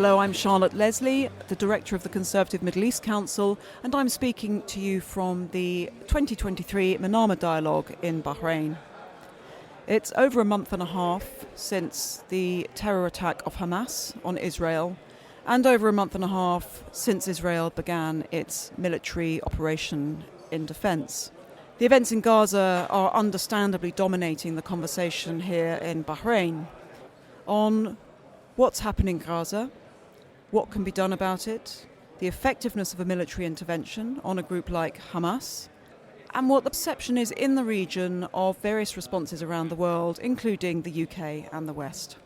Hello, I'm Charlotte Leslie, the Director of the Conservative Middle East Council, and I'm speaking to you from the 2023 Manama Dialogue in Bahrain. It's over a month and a half since the terror attack of Hamas on Israel, and over a month and a half since Israel began its military operation in defence. The events in Gaza are understandably dominating the conversation here in Bahrain on what's happening in Gaza, what can be done about it, the effectiveness of a military intervention on a group like Hamas, and what the perception is in the region of various responses around the world, including the UK and the West.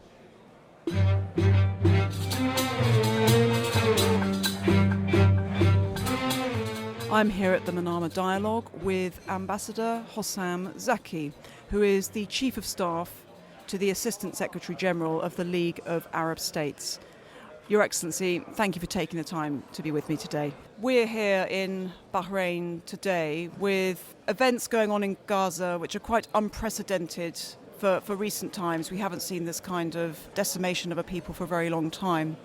I'm here at the Manama Dialogue with Ambassador Hossam Zaki, who is the Chief of Staff to the Assistant Secretary General of the League of Arab States. Your Excellency, thank you for taking the time to be with me today. We're here in Bahrain today with events going on in Gaza which are quite unprecedented for recent times. We haven't seen this kind of decimation of a people for a very long time.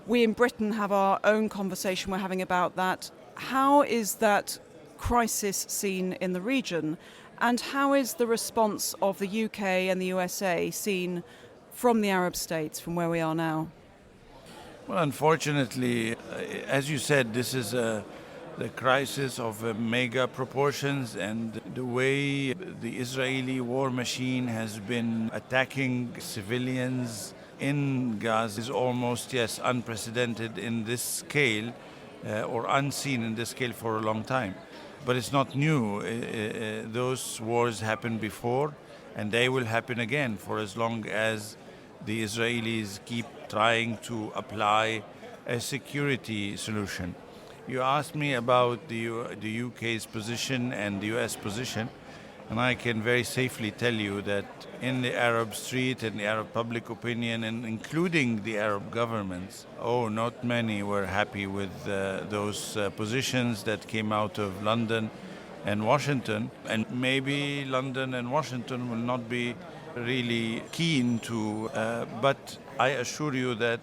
We in Britain have our own conversation we're having about that. How is that crisis seen in the region? And how is the response of the UK and the USA seen from the Arab states, from where we are now? Well, unfortunately, as you said, this is the crisis of mega proportions, and the way the Israeli war machine has been attacking civilians in Gaza is almost, unprecedented in this scale, or unseen in this scale for a long time. But it's not new. Those wars happened before, and they will happen again for as long as the Israelis keep trying to apply a security solution. You asked me about the UK's position and the US position, and I can very safely tell you that in the Arab street and the Arab public opinion, and including the Arab governments, not many were happy with those positions that came out of London and Washington. And maybe London and Washington will not be really keen to, but I assure you that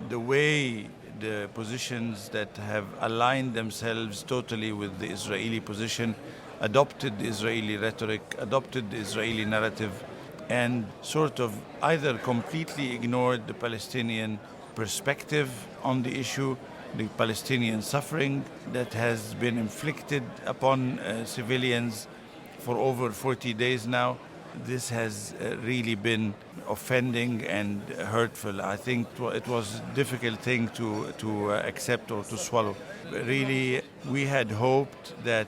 the way the positions that have aligned themselves totally with the Israeli position, adopted the Israeli rhetoric, adopted the Israeli narrative, and sort of either completely ignored the Palestinian perspective on the issue, the Palestinian suffering that has been inflicted upon civilians for over 40 days now. This has really been offending and hurtful. I think it was a difficult thing to accept or to swallow. Really, we had hoped that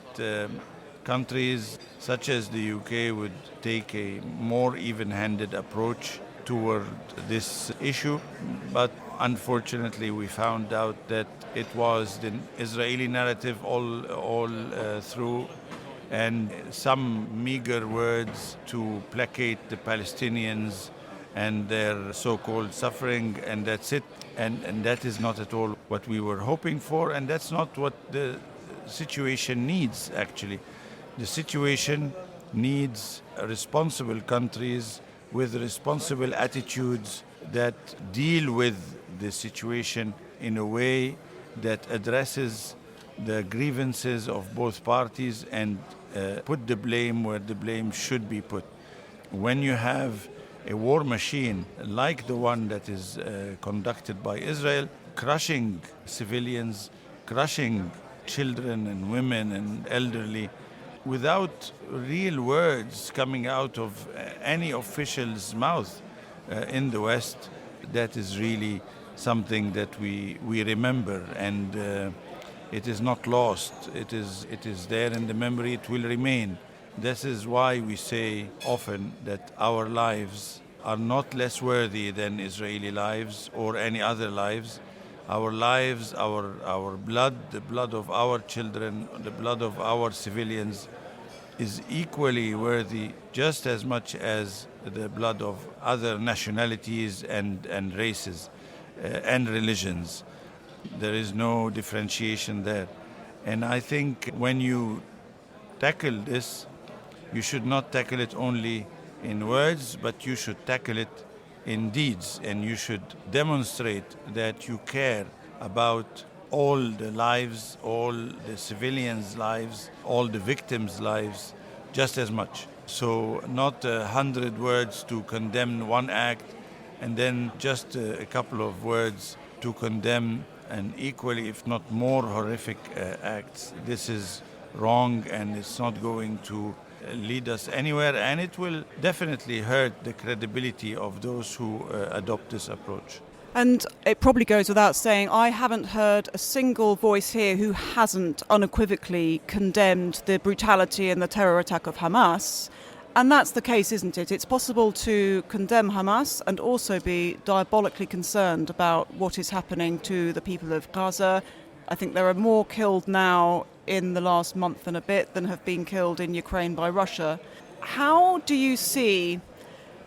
countries such as the UK would take a more even-handed approach toward this issue, but unfortunately we found out that it was the Israeli narrative all through, and some meager words to placate the Palestinians and their so-called suffering, and that's it. And that is not at all what we were hoping for, and that's not what the situation needs, actually. The situation needs responsible countries with responsible attitudes that deal with the situation in a way that addresses the grievances of both parties and put the blame where the blame should be put. When you have a war machine like the one that is conducted by Israel, crushing civilians, crushing children and women and elderly, without real words coming out of any official's mouth in the West, that is really something that we remember, and it is not lost. It is there in the memory. It will remain. This is why we say often that our lives are not less worthy than Israeli lives or any other lives. Our lives, our blood, the blood of our children, the blood of our civilians is equally worthy, just as much as the blood of other nationalities and races and religions. There is no differentiation there. And I think when you tackle this, you should not tackle it only in words, but you should tackle it in deeds, and you should demonstrate that you care about all the lives, all the civilians' lives, all the victims' lives, just as much. So not 100 words to condemn one act and then just a couple of words to condemn an equally, if not more, horrific acts. This is wrong, and it's not going to lead us anywhere, and it will definitely hurt the credibility of those who adopt this approach. And it probably goes without saying, I haven't heard a single voice here who hasn't unequivocally condemned the brutality and the terror attack of Hamas. And that's the case, isn't it? It's possible to condemn Hamas and also be diabolically concerned about what is happening to the people of Gaza. I think there are more killed now in the last month and a bit than have been killed in Ukraine by Russia. How do you see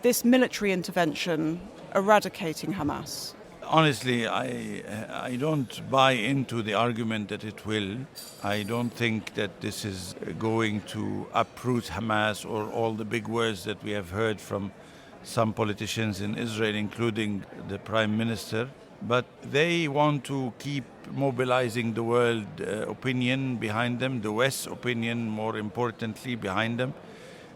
this military intervention eradicating Hamas? Honestly, I don't buy into the argument that it will. I don't think that this is going to uproot Hamas or all the big words that we have heard from some politicians in Israel, including the Prime Minister. But they want to keep mobilizing the world opinion behind them, the West's opinion more importantly behind them.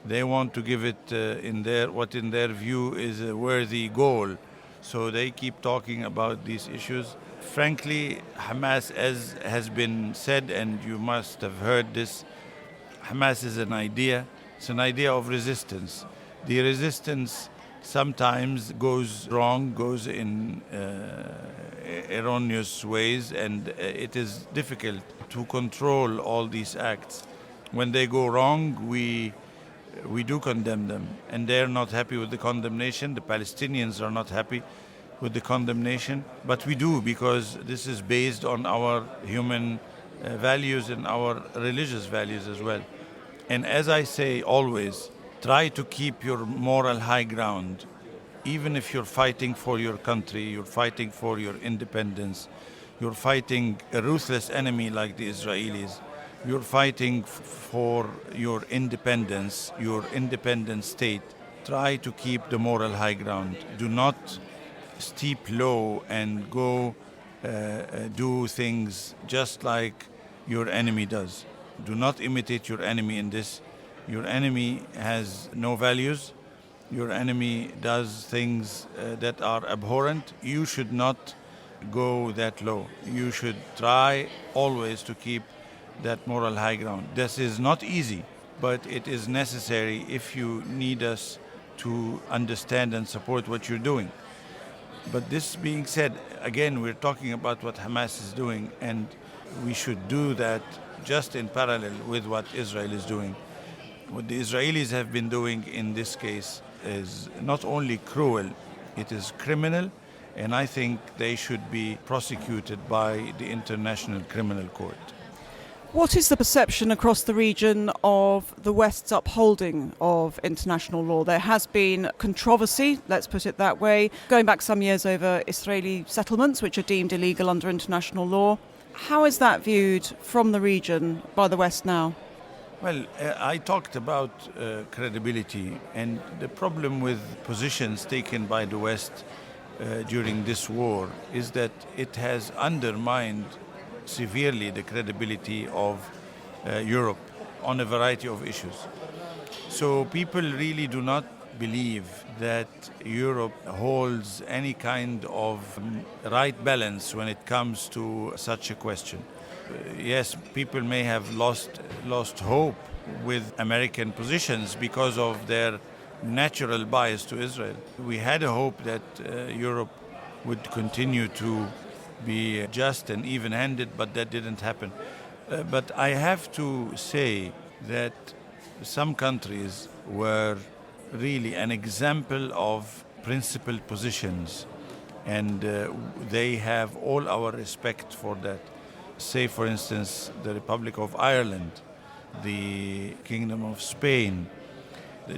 They want to give it what in their view is a worthy goal. So they keep talking about these issues. Frankly, Hamas, as has been said, and you must have heard this, Hamas is an idea. It's an idea of resistance. The resistance sometimes goes wrong, goes in erroneous ways, and it is difficult to control all these acts. When they go wrong, we do condemn them, and they're not happy with the condemnation. The Palestinians are not happy with the condemnation, but we do, because this is based on our human values and our religious values as well. And as I say always, try to keep your moral high ground. Even if you're fighting for your country, you're fighting for your independence, you're fighting a ruthless enemy like the Israelis, you're fighting for your independence, your independent state. Try to keep the moral high ground. Do not steep low and go do things just like your enemy does. Do not imitate your enemy in this. Your enemy has no values. Your enemy does things that are abhorrent. You should not go that low. You should try always to keep that moral high ground. This is not easy, but it is necessary if you need us to understand and support what you're doing. But this being said, again, we're talking about what Hamas is doing, and we should do that just in parallel with what Israel is doing. What the Israelis have been doing in this case is not only cruel, it is criminal, and I think they should be prosecuted by the International Criminal Court. What is the perception across the region of the West's upholding of international law? There has been controversy, let's put it that way, going back some years over Israeli settlements which are deemed illegal under international law. How is that viewed from the region by the West now? Well, I talked about credibility, and the problem with positions taken by the West during this war is that it has undermined severely the credibility of Europe on a variety of issues. So people really do not believe that Europe holds any kind of right balance when it comes to such a question. Yes, people may have lost hope with American positions because of their natural bias to Israel. We had a hope that Europe would continue to be just and even-handed, but that didn't happen. But I have to say that some countries were really an example of principled positions, and they have all our respect for that. Say, for instance, the Republic of Ireland, the Kingdom of Spain.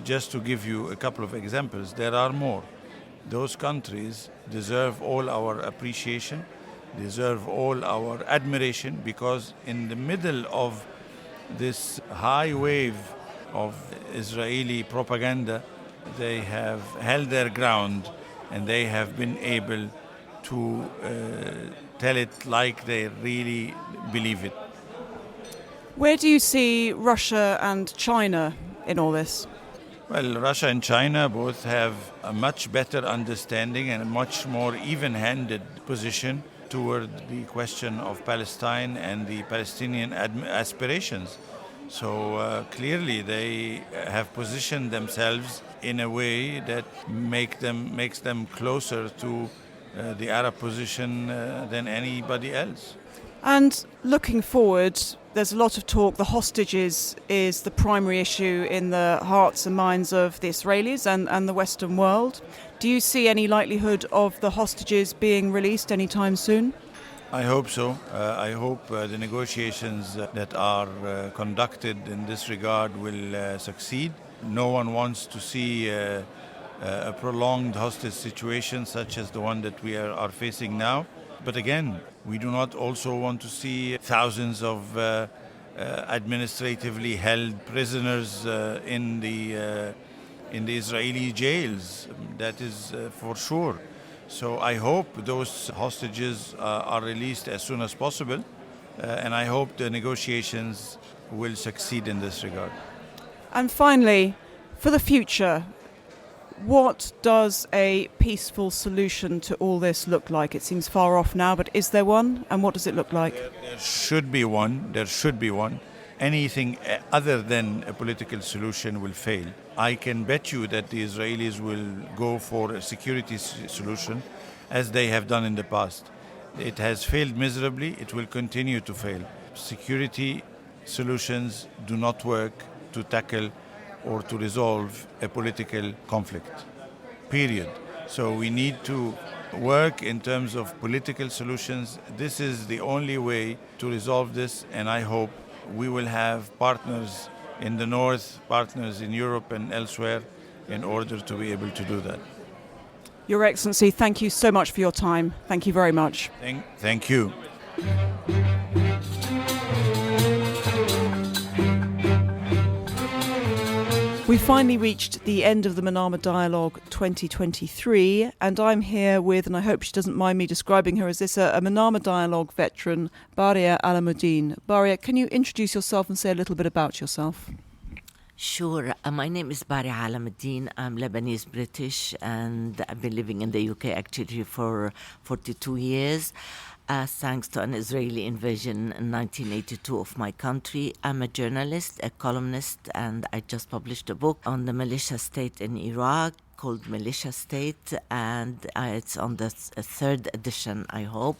Just to give you a couple of examples, there are more. Those countries deserve all our appreciation, deserve all our admiration, because in the middle of this high wave of Israeli propaganda, they have held their ground and they have been able to tell it like they really believe it. Where do you see Russia and China in all this? Well, Russia and China both have a much better understanding and a much more even-handed position toward the question of Palestine and the Palestinian aspirations. So clearly they have positioned themselves in a way that makes them closer to the Arab position than anybody else. And looking forward, there's a lot of talk. The hostages is the primary issue in the hearts and minds of the Israelis and the Western world. Do you see any likelihood of the hostages being released anytime soon? I hope so. I hope the negotiations that are conducted in this regard will succeed. No one wants to see a prolonged hostage situation such as the one that we are facing now. But again, we do not also want to see thousands of administratively held prisoners in the Israeli jails. That is for sure. So I hope those hostages are released as soon as possible, and I hope the negotiations will succeed in this regard. And finally, for the future, what does a peaceful solution to all this look like? It seems far off now, but is there one? And what does it look like? There should be one. There should be one. Anything other than a political solution will fail. I can bet you that the Israelis will go for a security solution as they have done in the past. It has failed miserably. It will continue to fail. Security solutions do not work to tackle or to resolve a political conflict, period. So we need to work in terms of political solutions. This is the only way to resolve this, and I hope we will have partners in the north, partners in Europe and elsewhere in order to be able to do that. Your Excellency, thank you so much for your time. Thank you very much. Thank you. We finally reached the end of the Manama Dialogue 2023, and I'm here with, and I hope she doesn't mind me describing her as this, a Manama Dialogue veteran, Baria Alamuddin. Baria, can you introduce yourself and say a little bit about yourself? Sure. My name is Baria Alamuddin. I'm Lebanese British, and I've been living in the UK actually for 42 years. Thanks to an Israeli invasion in 1982 of my country. I'm a journalist, a columnist, and I just published a book on the militia state in Iraq called Militia State, and it's on the third edition, I hope,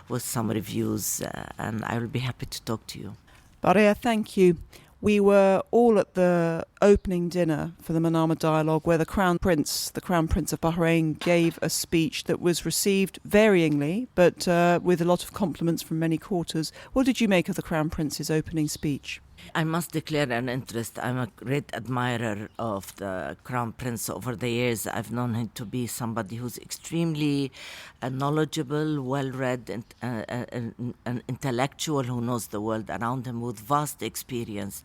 with some reviews, and I will be happy to talk to you. Baria, thank you. We were all at the opening dinner for the Manama Dialogue, where the Crown Prince of Bahrain, gave a speech that was received varyingly, but with a lot of compliments from many quarters. What did you make of the Crown Prince's opening speech? I must declare an interest. I'm a great admirer of the Crown Prince. Over the years, I've known him to be somebody who's extremely knowledgeable, well-read, and an intellectual who knows the world around him with vast experience.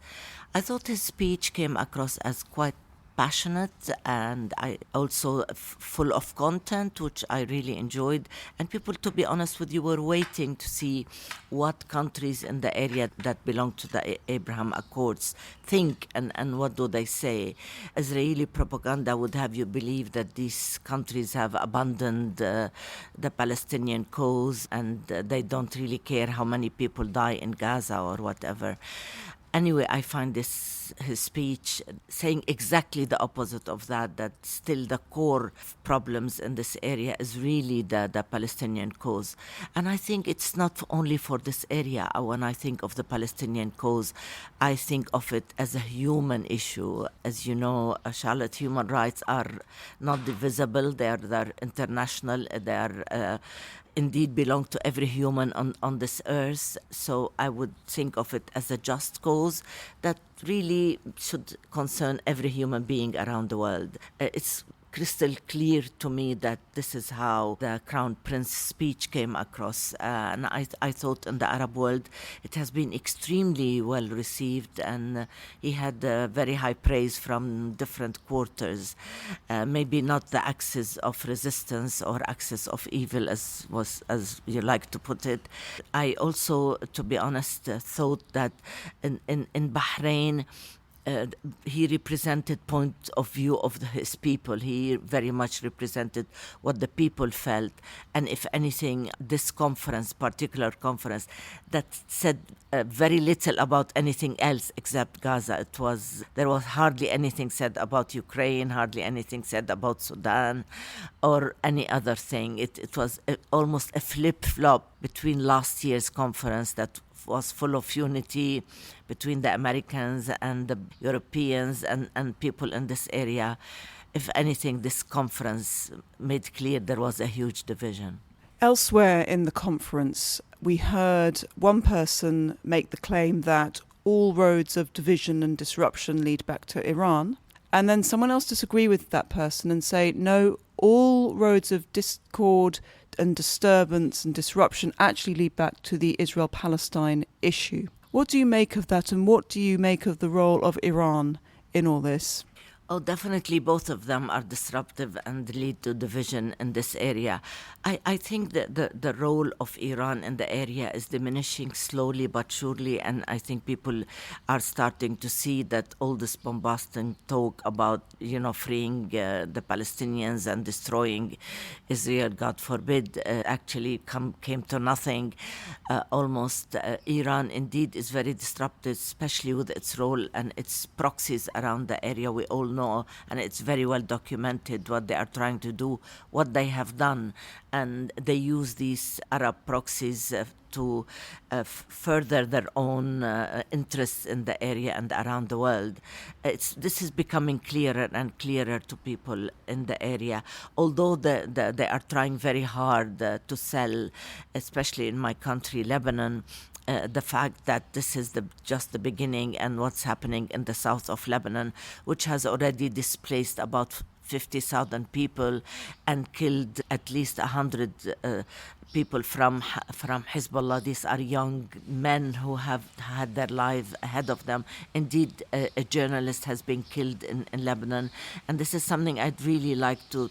I thought his speech came across as quite passionate and I also full of content, which I really enjoyed. And people, to be honest with you, were waiting to see what countries in the area that belong to the Abraham Accords think and what do they say. Israeli propaganda would have you believe that these countries have abandoned the Palestinian cause and they don't really care how many people die in Gaza or whatever. Anyway, I find his speech saying exactly the opposite of that still the core problems in this area is really the Palestinian cause. And I think it's not only for this area. When I think of the Palestinian cause, I think of it as a human issue. As you know, Charlotte, human rights are not divisible. They're international. They're indeed belong to every human on this earth. So I would think of it as a just cause that really should concern every human being around the world. It's crystal clear to me that this is how the Crown Prince's speech came across. And I thought in the Arab world it has been extremely well received, and he had very high praise from different quarters. Maybe not the axis of resistance or axis of evil, as you like to put it. I also, to be honest, thought that in Bahrain, he represented point of view of his people. He very much represented what the people felt. And if anything, this particular conference, that said very little about anything else except Gaza. There was hardly anything said about Ukraine, hardly anything said about Sudan or any other thing. It was almost a flip-flop between last year's conference that was full of unity between the Americans and the Europeans and people in this area. If anything, this conference made clear there was a huge division. Elsewhere in the conference, we heard one person make the claim that all roads of division and disruption lead back to Iran, and then someone else disagree with that person and say, no, all roads of discord and disturbance and disruption actually lead back to the Israel-Palestine issue. What do you make of that, and what do you make of the role of Iran in all this? Oh, definitely both of them are disruptive and lead to division in this area. I think that the role of Iran in the area is diminishing slowly but surely, and I think people are starting to see that all this bombastic talk about, freeing the Palestinians and destroying Israel, God forbid, actually came to nothing. Almost Iran indeed is very disruptive, especially with its role and its proxies around the area. We all know, and it's very well documented what they are trying to do, what they have done, and they use these Arab proxies to further their own interests in the area and around the world. This is becoming clearer and clearer to people in the area, although they are trying very hard to sell, especially in my country, Lebanon, the fact that this is just the beginning, and what's happening in the south of Lebanon, which has already displaced about 50,000 people and killed at least 100 people from Hezbollah. These are young men who have had their life ahead of them. Indeed, a journalist has been killed in Lebanon, and this is something I'd really like to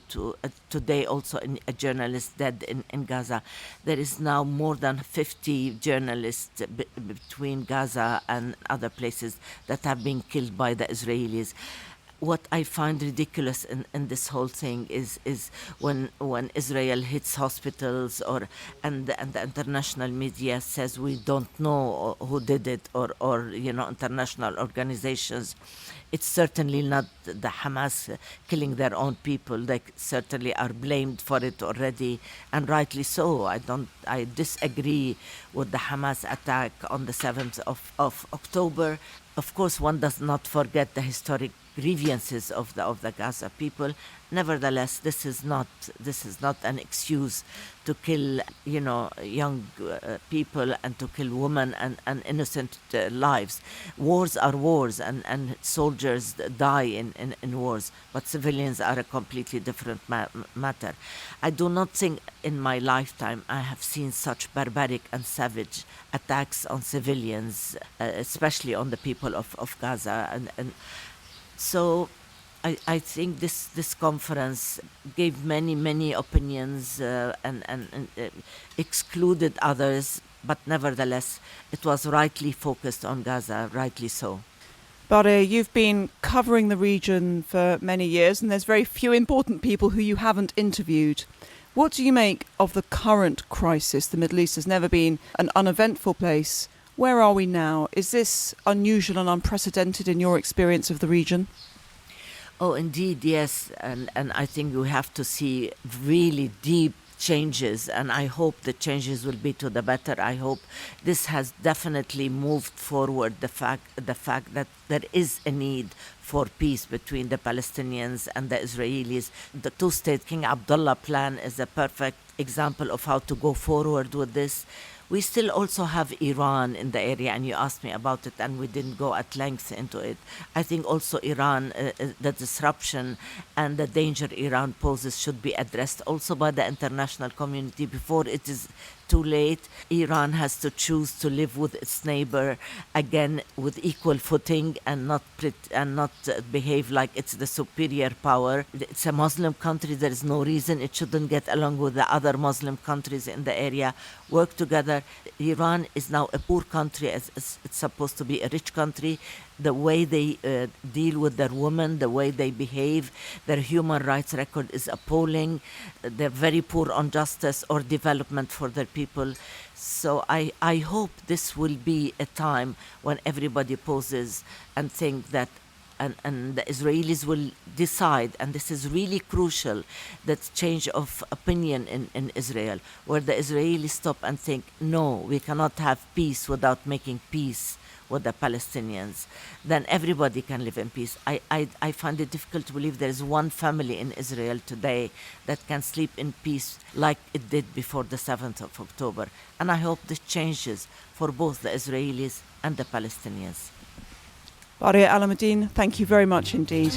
today also, a journalist dead in Gaza. There is now more than 50 journalists between Gaza and other places that have been killed by the Israelis. What I find ridiculous in this whole thing is when Israel hits hospitals and the international media says we don't know who did it, or international organizations. It's certainly not the Hamas killing their own people. They certainly are blamed for it already, and rightly so. I disagree with the Hamas attack on the 7th of October. Of course, one does not forget the historic grievances of the Gaza people. Nevertheless, this is not an excuse to kill young people and to kill women and innocent lives. Wars are wars, and soldiers die in wars, but civilians are a completely different matter. I do not think in my lifetime I have seen such barbaric and savage attacks on civilians, especially on the people of Gaza, and so I think this conference gave many opinions and excluded others, but nevertheless it was rightly focused on Gaza, rightly so. Baria, you've been covering the region for many years, and there's very few important people who you haven't interviewed. What do you make of the current crisis? The Middle East has never been an uneventful place. Where are we now? Is this unusual and unprecedented in your experience of the region? Oh, indeed, yes. And I think we have to see really deep changes, and I hope the changes will be to the better. I hope this has definitely moved forward the fact that there is a need for peace between the Palestinians and the Israelis. The two-state King Abdullah plan is a perfect example of how to go forward with this. We still also have Iran in the area, and you asked me about it, and we didn't go at length into it. I think also Iran, the disruption and the danger Iran poses should be addressed also by the international community before it is too late. Iran has to choose to live with its neighbor again with equal footing and not behave like it's the superior power. It's a Muslim country. There is no reason it shouldn't get along with the other Muslim countries in the area, work together. Iran is now a poor country as it's supposed to be a rich country. The way they deal with their women, the way they behave, their human rights record is appalling. They're very poor on justice or development for their people. So I hope this will be a time when everybody pauses and think that and the Israelis will decide, and this is really crucial, that change of opinion in Israel, where the Israelis stop and think, no, we cannot have peace without making peace with the Palestinians. Then everybody can live in peace. I find it difficult to believe there is one family in Israel today that can sleep in peace like it did before the 7th of October. And I hope this changes for both the Israelis and the Palestinians. Baria Alamuddin, thank you very much indeed.